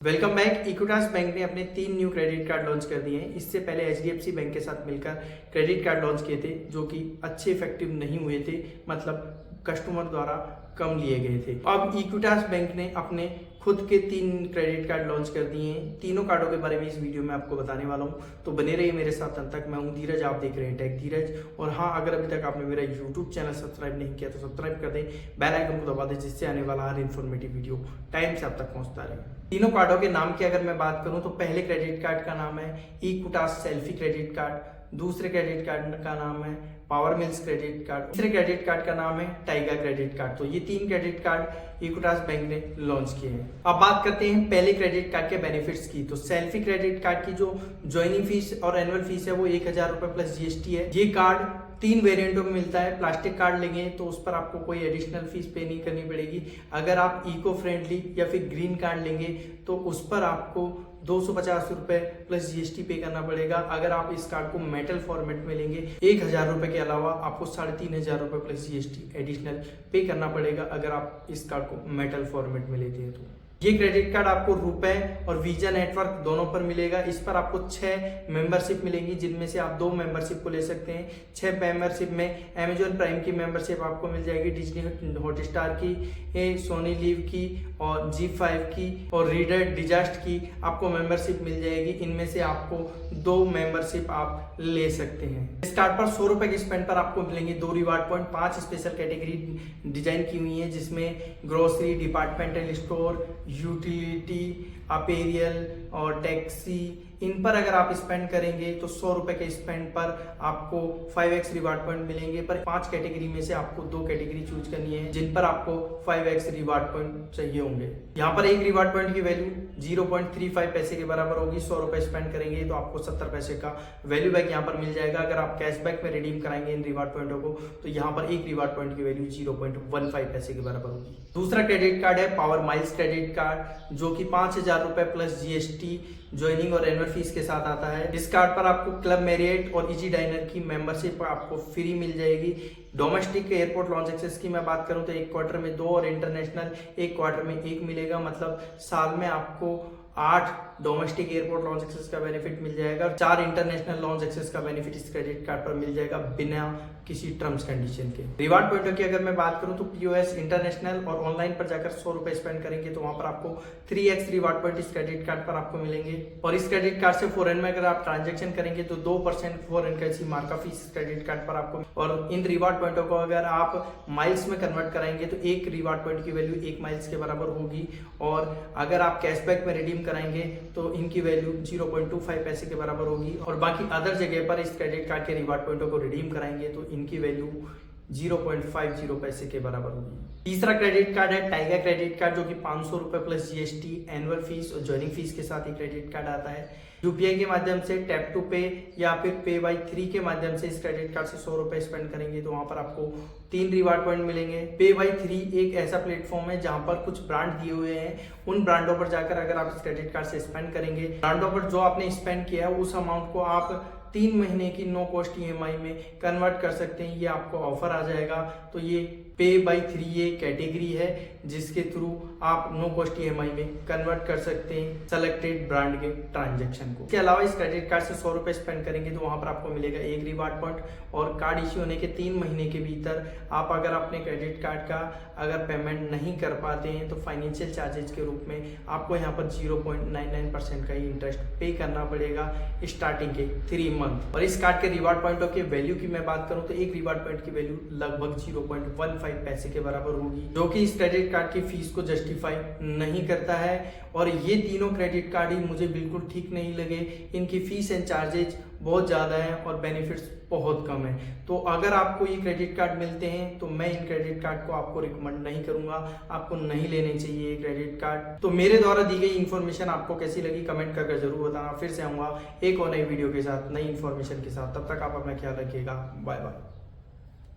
Welcome back. Equitas bank ने अपने 3 new credit card launch कर दिए हैं। इससे पहले एचडीएफसी बैंक के साथ मिलकर क्रेडिट कार्ड लॉन्च किए थे जो कि अच्छे इफेक्टिव नहीं हुए थे, मतलब कस्टमर द्वारा कम लिए गए थे। अब इक्विटास बैंक ने अपने खुद के 3 क्रेडिट कार्ड लॉन्च कर दिए हैं। तीनों कार्डों के बारे में इस वीडियो में आपको बताने वाला हूं, तो बने रहिए मेरे साथ अंत तक। मैं हूं धीरज, आप देख रहे हैं टेक धीरज। और हाँ, अगर अभी तक आपने मेरा यूट्यूब चैनल सब्सक्राइब नहीं किया तो सब्सक्राइब कर दें, बेल आइकन को दबा दें, जिससे आने वाला हर इन्फॉर्मेटिव वीडियो टाइम से आप तक पहुंचता रहे। तीनों कार्डों के नाम की अगर मैं बात करूं तो पहले क्रेडिट कार्ड का नाम है इक्विटास सेल्फी क्रेडिट कार्ड, दूसरे क्रेडिट कार्ड का नाम है पावर मिल्स क्रेडिट कार्ड, तीसरे क्रेडिट कार्ड का नाम है टाइगर क्रेडिट कार्ड। तो ये 3 क्रेडिट कार्ड इक्विटास बैंक ने लॉन्च किए हैं। अब बात करते हैं पहले क्रेडिट कार्ड के बेनिफिट्स की। तो सेल्फी क्रेडिट कार्ड की जो ज्वाइनिंग फीस और एनुअल फीस है वो 1000 रुपए प्लस जीएसटी है। ये कार्ड 3 वेरिएंटों में मिलता है। प्लास्टिक कार्ड लेंगे तो उस पर आपको कोई एडिशनल फीस पे नहीं करनी पड़ेगी। अगर आप इको फ्रेंडली या फिर ग्रीन कार्ड लेंगे तो उस पर आपको 250 रुपए प्लस जीएसटी पे करना पड़ेगा। अगर आप इस कार्ड को मेटल फॉर्मेट में लेंगे 1000 रुपए के अलावा आपको 3500 रुपए प्लस जीएसटी एडिशनल पे करना पड़ेगा अगर आप इस कार्ड को मेटल फॉर्मेट में लेते हैं तो। ये क्रेडिट कार्ड आपको रुपए और वीजा नेटवर्क दोनों पर मिलेगा। इस पर आपको 6 मेंबरशिप मिलेंगी, जिनमें से आप 2 मेंबरशिप को ले सकते हैं। 6 मेंबरशिप में अमेजॉन प्राइम की मेंबरशिप आपको मिल जाएगी, डिज्नी हॉटस्टार की, सोनी लिव की और G5 की और रीडर डिजास्ट की आपको मेंबरशिप मिल जाएगी। इनमें से आपको 2 मेंबरशिप आप ले सकते हैं। इस कार्ड पर 100 रुपए के स्पेंड पर आपको मिलेंगे 2 reward point. 5 special category design की हुई है, जिसमें ग्रोसरी, डिपार्टमेंटल स्टोर, यूटिलिटी, अपेरियल और टैक्सी। इन पर अगर आप स्पेंड करेंगे तो 100 रुपए के स्पेंड पर आपको 5x रिवार्ड पॉइंट मिलेंगे। पर 5 कैटेगरी में से आपको 2 कैटेगरी चूज करनी है जिन पर आपको 5x रिवार्ड पॉइंट चाहिए होंगे। यहाँ पर एक रिवार्ड पॉइंट की वैल्यू 0.35 पैसे के बराबर होगी। 100 रुपए स्पेंड करेंगे तो आपको 70 पैसे का वैल्यू बैक यहाँ पर मिल जाएगा। अगर आप कैशबैक में रिडीम कराएंगे इन रिवार्ड पॉइंटों को तो यहाँ पर एक रिवार्ड पॉइंट की वैल्यू 0.15 पैसे के बराबर होगी। दूसरा क्रेडिट कार्ड है पावर माइल्स क्रेडिट कार्ड, जो कि 5000 रुपए प्लस जीएसटी ज्वाइनिंग और एनुअल फीस के साथ आता है। इस कार्ड पर आपको क्लब मैरियट और इजी डाइनर की मेंबरशिप आपको फ्री मिल जाएगी। डोमेस्टिक एयरपोर्ट लॉन्च एक्सेस की मैं बात करूं तो 1 क्वार्टर में 2 और इंटरनेशनल 1 क्वार्टर में 1 मिलेगा। मतलब साल में आपको 8 डोमेस्टिक एयरपोर्ट लॉन्च एक्सेस का बेनिफिट मिल जाएगा, 4 इंटरनेशनल लॉन्च एक्सेस का बेनिफिट इस क्रेडिट कार्ड पर मिल जाएगा बिना किसी टर्म्स कंडीशन के। रिवार्ड पॉइंटों की अगर मैं बात करूं तो पीओएस, इंटरनेशनल और ऑनलाइन पर जाकर 100 रुपए स्पेंड करेंगे तो वहां पर आपको 3x रिवार्ड पॉइंट इस क्रेडिट कार्ड पर आपको मिलेंगे। और इस क्रेडिट कार्ड से फॉरेन में अगर आप ट्रांजेक्शन करेंगे तो 2% foreign currency markup fees credit card पर आपको। और इन रिवार्ड पॉइंटों को अगर आप माइल्स में कन्वर्ट कराएंगे तो 1 रिवार्ड पॉइंट की वैल्यू 1 माइल्स के बराबर होगी। और अगर आप कैशबैक में रिडीम कराएंगे तो इनकी वैल्यू 0.25 पैसे के बराबर होगी। और बाकी अदर जगह पर इस क्रेडिट कार्ड के रिवार्ड पॉइंटों को रिडीम कराएंगे तो इनकी वैल्यू 0.50 पैसे के बराबर होगी। तीसरा क्रेडिट कार्ड है टाइगर क्रेडिट कार्ड, जो कि 500 रुपए प्लस जीएसटी एनुअल फीस और ज्वाइनिंग फीस के साथ ही क्रेडिट कार्ड आता है। यूपीआई के माध्यम से टैप टू पे या फिर पे बाय 3 के माध्यम से इस क्रेडिट कार्ड से 100 रुपए स्पेंड करेंगे तो वहां पर आपको 3 रिवार्ड पॉइंट मिलेंगे। पे बाय 3 एक ऐसा प्लेटफॉर्म है जहां पर कुछ ब्रांड दिए हुए हैं। उन ब्रांडों पर जाकर अगर आप इस क्रेडिट कार्ड से स्पेंड करेंगे, ब्रांडों पर जो आपने स्पेंड किया है उस अमाउंट को आप 3 महीने की नो कॉस्ट ईएमआई में कन्वर्ट कर सकते हैं। ये आपको ऑफर आ जाएगा। तो ये पे बाय 3 ये कैटेगरी है जिसके थ्रू आप नो कॉस्ट ईएमआई में कन्वर्ट कर सकते हैं सेलेक्टेड ब्रांड के ट्रांजैक्शन को। इसके अलावा इस क्रेडिट कार्ड से 100 रुपए स्पेंड करेंगे तो वहां पर आपको मिलेगा 1 रिवार्ड पॉइंट। और कार्ड इश्यू होने के 3 महीने के भीतर आप अगर अपने क्रेडिट कार्ड का अगर पेमेंट नहीं कर पाते हैं तो फाइनेंशियल चार्जेज के रूप में आपको यहाँ पर 0.99% का ही इंटरेस्ट पे करना पड़ेगा स्टार्टिंग के 3 मंथ। और इस कार्ड के रिवार्ड पॉइंटों के वैल्यू की मैं बात करूं तो एक रिवार्ड पॉइंट की वैल्यू लगभग 0.15 पैसे के बराबर होगी, जो कि इस क्रेडिट कार्ड की फीस को जस्टिफाई नहीं करता है। और ये तीनों क्रेडिट कार्ड ही मुझे बिल्कुल ठीक नहीं लगे। इनकी फीस एंड चार्जेज बहुत ज़्यादा है और बेनिफिट्स बहुत कम है। तो अगर आपको ये क्रेडिट कार्ड मिलते हैं तो मैं इन क्रेडिट कार्ड को आपको रिकमेंड नहीं करूंगा, आपको नहीं लेने चाहिए ये क्रेडिट कार्ड। तो मेरे द्वारा दी गई इन्फॉर्मेशन आपको कैसी लगी कमेंट करके जरूर बताना। फिर से आऊंगा एक और नई वीडियो के साथ, नई इन्फॉर्मेशन के साथ। तब तक आप अपना ख्याल रखिएगा। Bye bye.